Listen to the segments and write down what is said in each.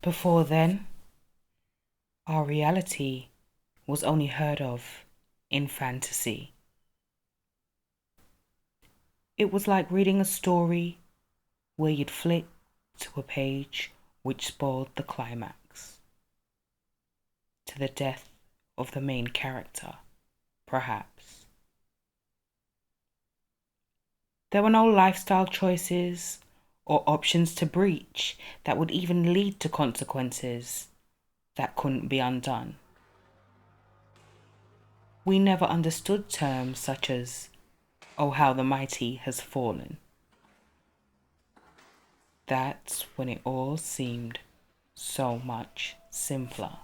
Before then, our reality was only heard of in fantasy. It was like reading a story where you'd flick to a page which spoiled the climax, to the death of the main character, perhaps. There were no lifestyle choices or options to breach that would even lead to consequences that couldn't be undone. We never understood terms such as, "Oh, how the mighty has fallen." That's when it all seemed so much simpler.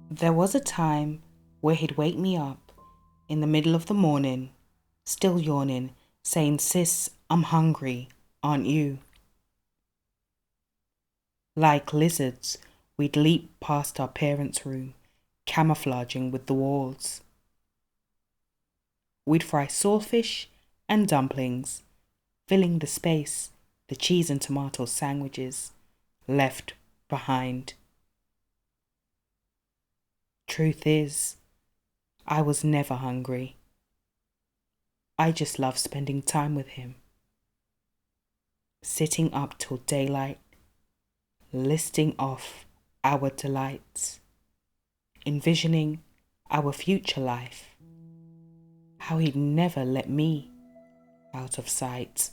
There was a time where he'd wake me up in the middle of the morning, still yawning, saying, "Sis, I'm hungry, aren't you?" Like lizards, we'd leap past our parents' room, camouflaging with the walls. We'd fry saltfish and dumplings, filling the space the cheese and tomato sandwiches left behind. Truth is, I was never hungry. I just loved spending time with him, sitting up till daylight, listing off our delights, envisioning our future life, how he'd never let me out of sight.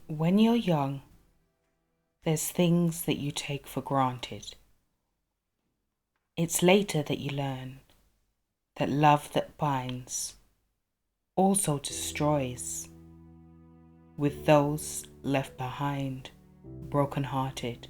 When you're young, there's things that you take for granted. It's later that you learn that love that binds also destroys, with those left behind broken-hearted.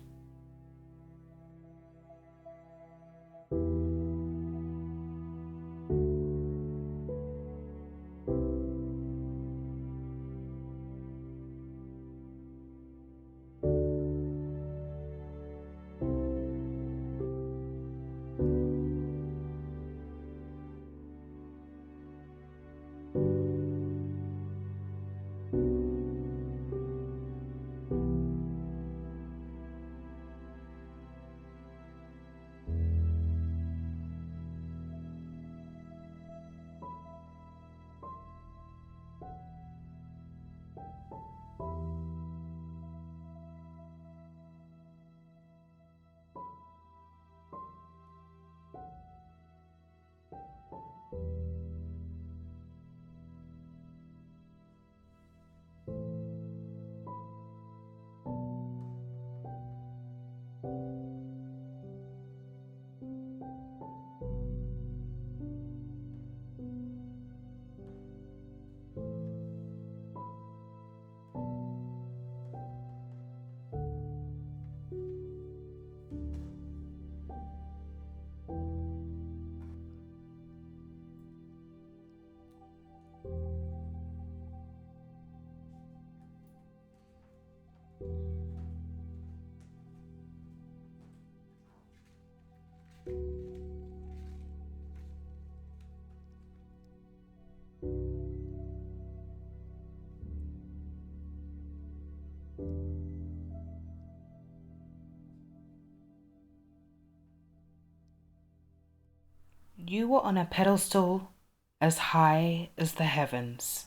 You were on a pedestal as high as the heavens.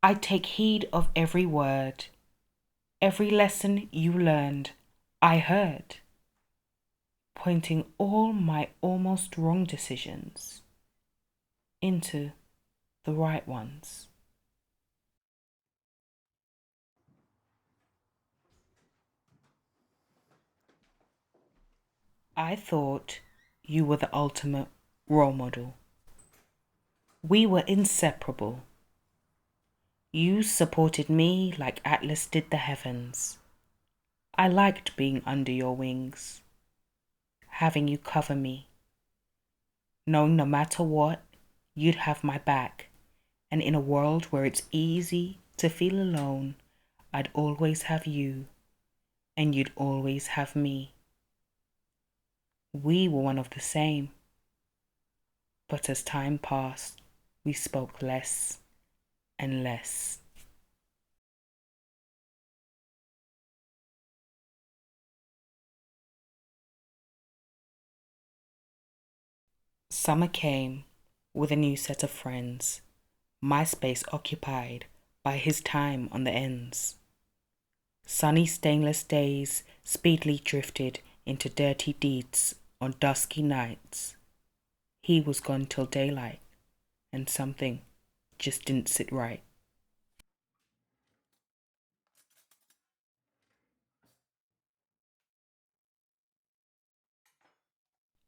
I take heed of every word, every lesson you learned, I heard, pointing all my almost wrong decisions into the right ones. I thought you were the ultimate role model. We were inseparable. You supported me like Atlas did the heavens. I liked being under your wings, having you cover me, knowing no matter what, you'd have my back. And in a world where it's easy to feel alone, I'd always have you, and you'd always have me. We were one of the same, but as time passed, we spoke less and less. Summer came with a new set of friends, my space occupied by his time on the ends. Sunny stainless days speedily drifted into dirty deeds on dusky nights. He was gone till daylight, and something just didn't sit right.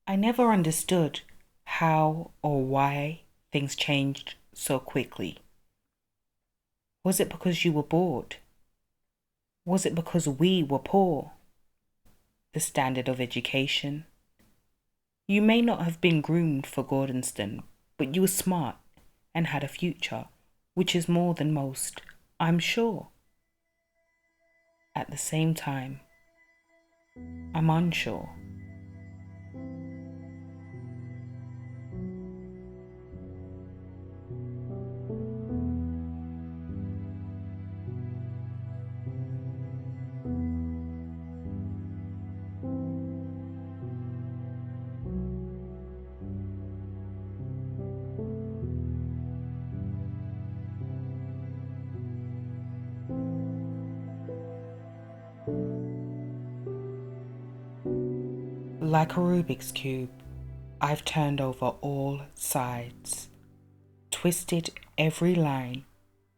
I never understood how or why things changed so quickly. Was it because you were bored? Was it because we were poor? The standard of education? You may not have been groomed for Gordonston, but you were smart and had a future, which is more than most, I'm sure. At the same time, I'm unsure. Like a Rubik's Cube, I've turned over all sides, twisted every line,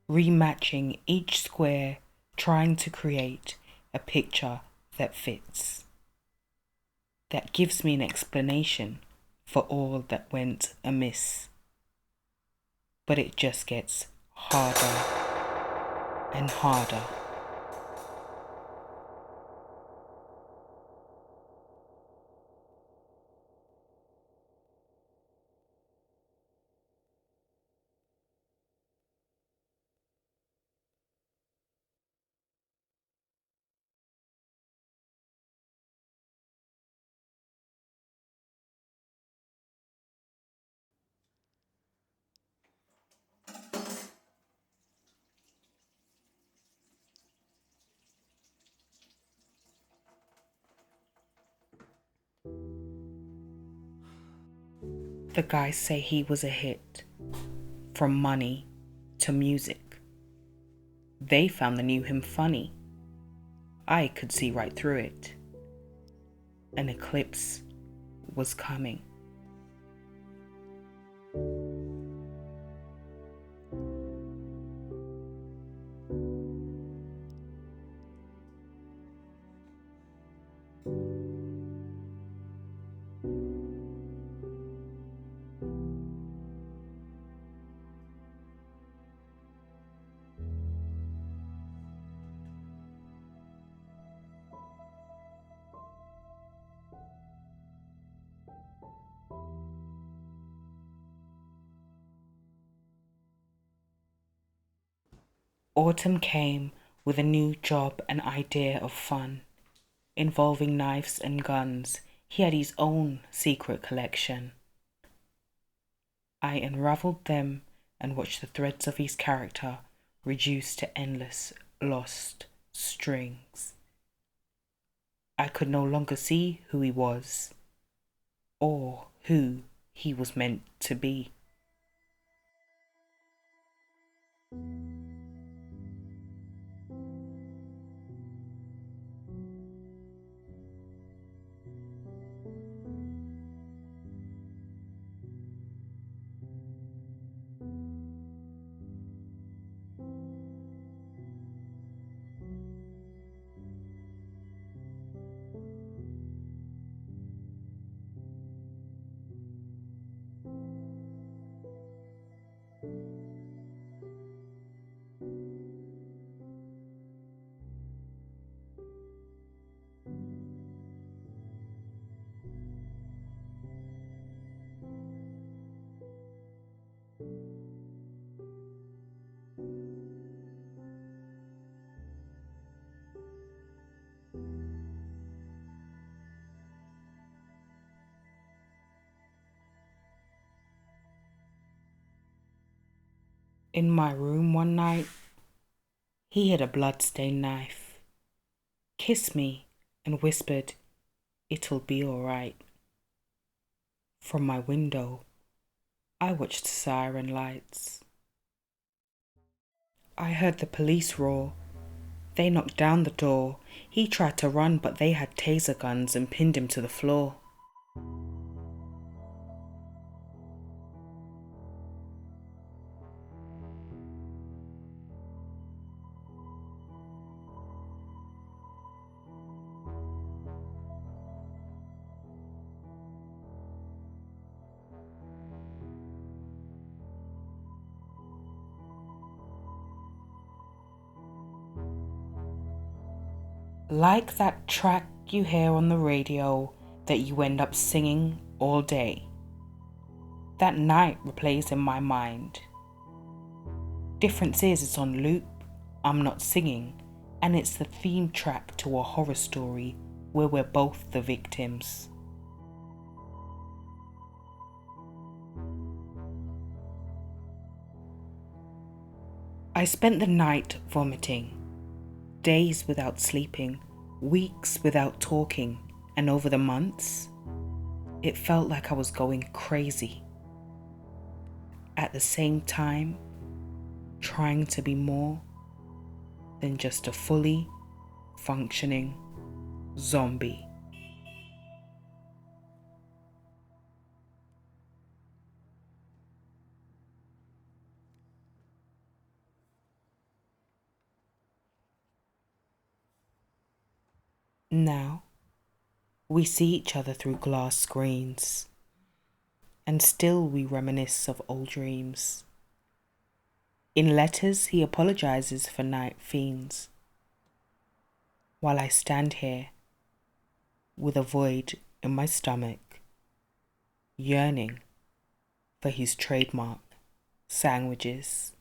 rematching each square, trying to create a picture that fits, that gives me an explanation for all that went amiss. But it just gets harder and harder. The guys say he was a hit, from money to music. They found the new him funny. I could see right through it. An eclipse was coming. Autumn came with a new job and idea of fun, involving knives and guns. He had his own secret collection. I unravelled them and watched the threads of his character reduced to endless lost strings. I could no longer see who he was or who he was meant to be. In my room one night, he hid a blood-stained knife, kissed me, and whispered, "It'll be all right." From my window, I watched the siren lights. I heard the police roar. They knocked down the door. He tried to run, but they had taser guns and pinned him to the floor. Like that track you hear on the radio that you end up singing all day. That night replays in my mind. Difference is it's on loop, I'm not singing, and it's the theme track to a horror story where we're both the victims. I spent the night vomiting, days without sleeping, weeks without talking, and over the months, it felt like I was going crazy. At the same time, trying to be more than just a fully functioning zombie. Now, we see each other through glass screens, and still we reminisce of old dreams. In letters, he apologizes for night fiends, while I stand here with a void in my stomach, yearning for his trademark sandwiches.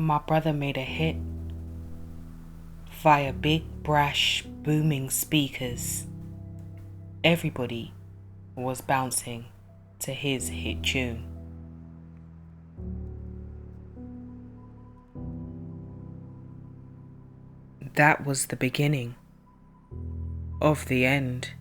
My brother made a hit via big, brash, booming speakers. Everybody was bouncing to his hit tune. That was the beginning of the end.